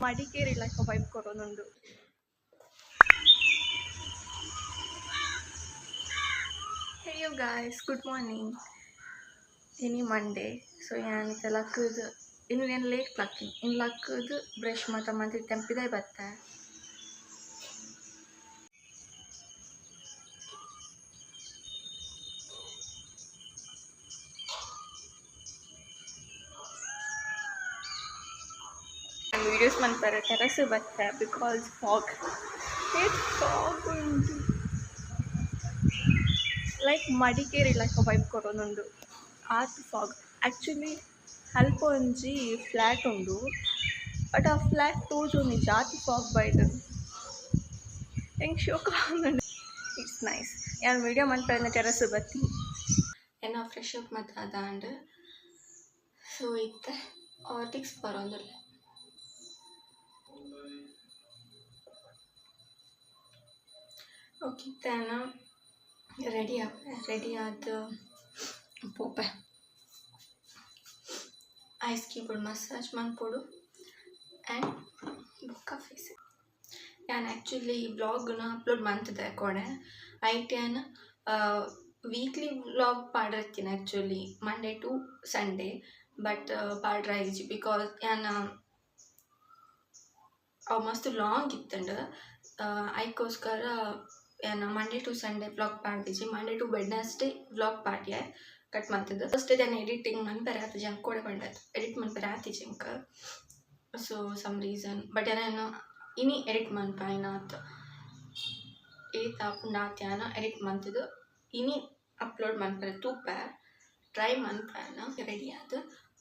Madikeri like vibe ಕೊರೋನುಂಡು. Hey you guys, good morning. Any Monday. So ಯಾನಿತ ಲಕ್ಕದು ಇನ್ನು ಏನು ಲೇಟ್ ಲಕ್ಕಿಂಗ್ ಇನ್ನು ಲಕ್ಕದು ಬ್ರಷ್ ಮಾತ್ರ ಮಂತ್ರಿ ತೆಂಪಿದೆ ಬತ್ತೆ. ವೀಡಿಯೋಸ್ ಮಾಡ್ತಾರೆ ಟೆರಸ್ ಬತ್ತೆ ಬಿಕಾಸ್ ಫಾಗ್ ಉಂಟು. ಲೈಕ್ ಮಡಿಕೇರಿ ಲೈಕ್ ವೈಬ್ ಕೊರೋನುಂಡು ಆತ್ ಫಾಗ್. ಆ್ಯಕ್ಚುಲಿ ಅಲ್ಪ ಒಂಜಿ ಫ್ಲ್ಯಾಟ್ ಉಂಡು ಬಟ್ ಆ ಫ್ಲ್ಯಾಟ್ ತೋಜೊಂದು ಜಾತಿ ಫಾಗ್ ಬೈದು ಹೆಂಗೆ ಶೋಕ ಆಗುಂಡು. It's nice. ಯಾರು ವೀಡಿಯೋ ಮಾಡ್ತಾರೆ ಟೆರಸ್ ಬತ್ತಿ ಏನೋ ಫ್ರೆಶ್ ಅಪ್ ಮತ್ತು ಅದಾಂಡ್ ಸೊ ಇತ್ತೆ ಆರ್ಟಿಕ್ಸ್ ಬರೋದಿಲ್ಲ. ಓಕೆ ತೇನ ರೆಡಿ ಆದ ಪೋಪೆ ಐಸ್ ಕ್ಯೂಬ್ ಮಸಾಜ್ ಮಾಡ್ಕೊಡು ಆ್ಯಂಡ್ ಬುಕ್ಕ ಫೇಸ್. ನಾನು ಆ್ಯಕ್ಚುಲಿ ಬ್ಲಾಗ್ನ ಅಪ್ಲೋಡ್ ಮಾಡ್ತಿದ್ದೆ ಕೊಡೆ ಐಟೇನು ವೀಕ್ಲಿ ವ್ಲಾಗ್ ಪಾಡಿರ್ತೀನಿ actually Monday to Sunday but ಪಾಡ್ರಾಯಿಜಿ ಬಿಕಾಸ್ ನಾನು ಅವು ಮಸ್ತ್ ಲಾಂಗ್ ಇತ್ತಂಡು ಅದಕ್ಕೋಸ್ಕರ ಏನು ಮಂಡೇ ಟು ಸಂಡೇ ವ್ಲಾಗ್ ಪಾಡ್ದಿಜಿ ಮಂಡೇ ಟು ವೆಡ್ನೆಸ್ಡೇ ವ್ಲಾಗ್ ಪಾಡ್ಯ ಕಟ್ ಮಾಡ್ತಿದ್ದೆ. ಫಸ್ಟ್ ನಾನು ಎಡಿಟಿಂಗ್ ಮನ್ಪರೆ ಆತು ಜಂಕ್ ಕೂಡ ಬಂಡಾಯ್ತು ಎಡಿಟ್ ಮನ್ಪರೆ ಆತಿ junk so some reason but ಏನೇನು ಇನಿ ಎಡಿಟ್ ಮನ್ಪ ಏನಾಯ್ತು ಏತ್ ಹಾಕೊಂಡು ಆತ್ಯಾನ ಎಡಿಟ್ ಮಾಡ್ತಿದ್ದು ಇನಿ ಅಪ್ಲೋಡ್ ಮನ್ಪರೆ ತೂಪೆ ಟ್ರೈ ಮನ್ಪೇನ ರೆಡಿ ಆದ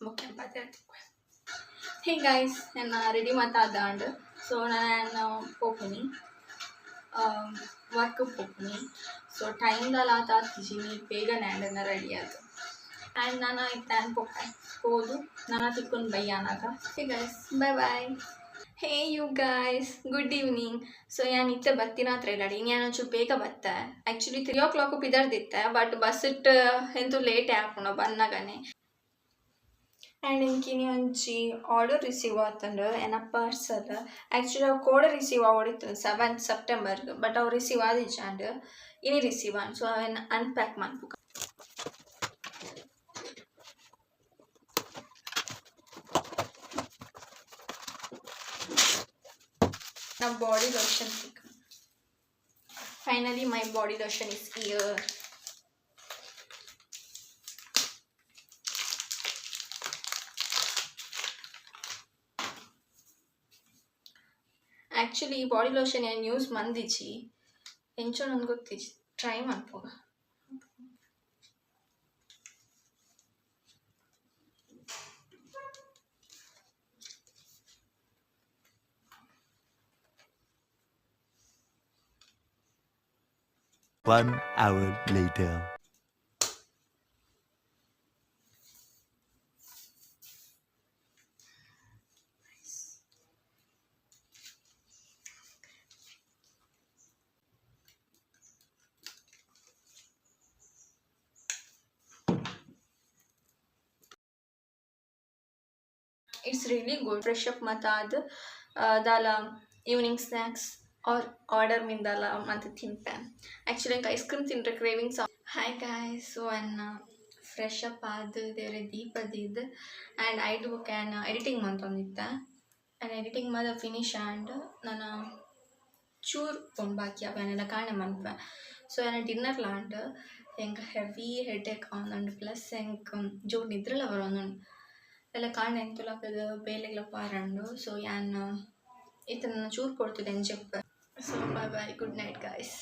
ಮುಖ್ಯ ಪಾತ್ರೆ. ಹೇ ಗೈಸ್ ನಾನು ರೆಡಿ ಮಾತಾದಾಂಡ್ ಸೊ ನಾನು ಹೋಗ್ತೀನಿ ವರ್ಕ್ ಹೋಗ್ತೀನಿ. ಸೊ ಟೈಮ್ದಲ್ಲಿ ಆತಾತಿದ್ದೀನಿ ಬೇಗ ನ್ಯಾಂಡನ್ನ ರೆಡಿ ಆಯ್ತು ಆ್ಯಂಡ್ ನಾನು ಇತ್ತಾನು ಹೋಗ್ತೆ ಹೋದು ನಾನು ತಿಕ್ಕೊಂಡು ಬೈಯಾನಾಗ. Hey guys bye. Hey you guys good evening. So ನಾನು ಇತ್ತೆ ಬರ್ತೀನಿ ಹತ್ರ ಇಲ್ಲ ನಾನು ಒಂಚೂರು ಬೇಗ ಬತ್ತೆ ಆ್ಯಕ್ಚುಲಿ 3 o'clock ಬಿದರ್ದಿತ್ತೆ ಬಟ್ ಬಸ್ ಇಟ್ಟು ಎಂತೂ ಲೇಟ್ ಹಾಕೋಣ ಬಂದಾಗನೇ. ಆ್ಯಂಡ್ ಇಂಕಿನಿ ಒಂಚಿ ಆರ್ಡರ್ ರಿಸೀವ್ ಆತಂಡು ಏನ ಪಾರ್ಸಲ್ ಆ್ಯಕ್ಚುಲಿ ಅವು ಕೋಡೆ ರಿಸೀವ್ ಆಗೋಡಿತ್ತು 7th September ಬಟ್ ಅವು ರಿಸೀವ್ ಆದಿಚ್ಚಾಂಡ್ ಇನಿ ರಿಸೀವ್ ಆನ್ ಸೊ ಅವೇನು ಅನ್ಪ್ಯಾಕ್ ಮಾಡ್ಬೇಕು. ನಾವು ಬಾಡಿ ಲೋಷನ್ ಸಿಕ್ಕ finally my body lotion is here. Actually ಈ ಬಾಡಿ ಲೋಷನ್ ಏನು ಯೂಸ್ ಮಂದಿಜಿ ಎಂಚೋ ನನಗೆ ಗೊತ್ತಿಜಿ ಟ್ರೈ ಮಾಡ್ಬೋಗ. One hour later. It's really good. Fresh up ಮತ್ತು ಅದು ದಾಲ ಈವ್ನಿಂಗ್ ಸ್ನ್ಯಾಕ್ಸ್ ಆರ್ ಆರ್ಡರ್ ಮಿಂದಲ್ಲ ಮತ್ತು ತಿಂಪೆ. ಆ್ಯಕ್ಚುಲಿ ನಂಗೆ ಐಸ್ ಕ್ರೀಮ್ ತಿಂದ್ರೆ ಕ್ರೇವಿಂಗ್ಸ್. ಹಾಯ್ ಗಾಯ್ಸ್ ಸೊ ಅನ್ನ ಫ್ರೆಶ್ ಅಪ್ ಆದ ದೇವ್ರೆ ದೀಪದಿದ್ದು ಆ್ಯಂಡ್ ಐದು ಕ್ಯಾನ್ ಎಡಿಟಿಂಗ್ ಮಂತೊಂದಿತ್ತೆ ಆ್ಯಂಡ್ ಎಡಿಟಿಂಗ್ ಮಾದ ಫಿನಿಶ್ ಆ್ಯಂಡ್ ನಾನು ಚೂರು ಒಂದು ಬಾಕಿ ಅವನ್ನೆಲ್ಲ ಕಾಣೆ ಮನ್ಪೆ. ಸೊ ನಾನು ಡಿನ್ನರ್ ಲಾಂಡ್ ಹೆಂಗೆ ಹೆವಿ ಹೆಡೇಕ್ ಆನಂಡು ಪ್ಲಸ್ ಹೆಂಗೆ ಜೋರು ನಿದ್ರೆಲ್ಲ ಬರೋನುಂಡು ಎಲ್ಲ ಕಾರಣ ಎಂತುಲಕ್ಕದು ಬೇಲೆಗ್ಲ ಪಾರಂಡು. ಸೊ ಯಾನ್ ಈತ ನನ್ನ ಚೂರು ಕೊಡ್ತಿದ್ದೆ ಎಂಜೆಪ್. So bye good night guys.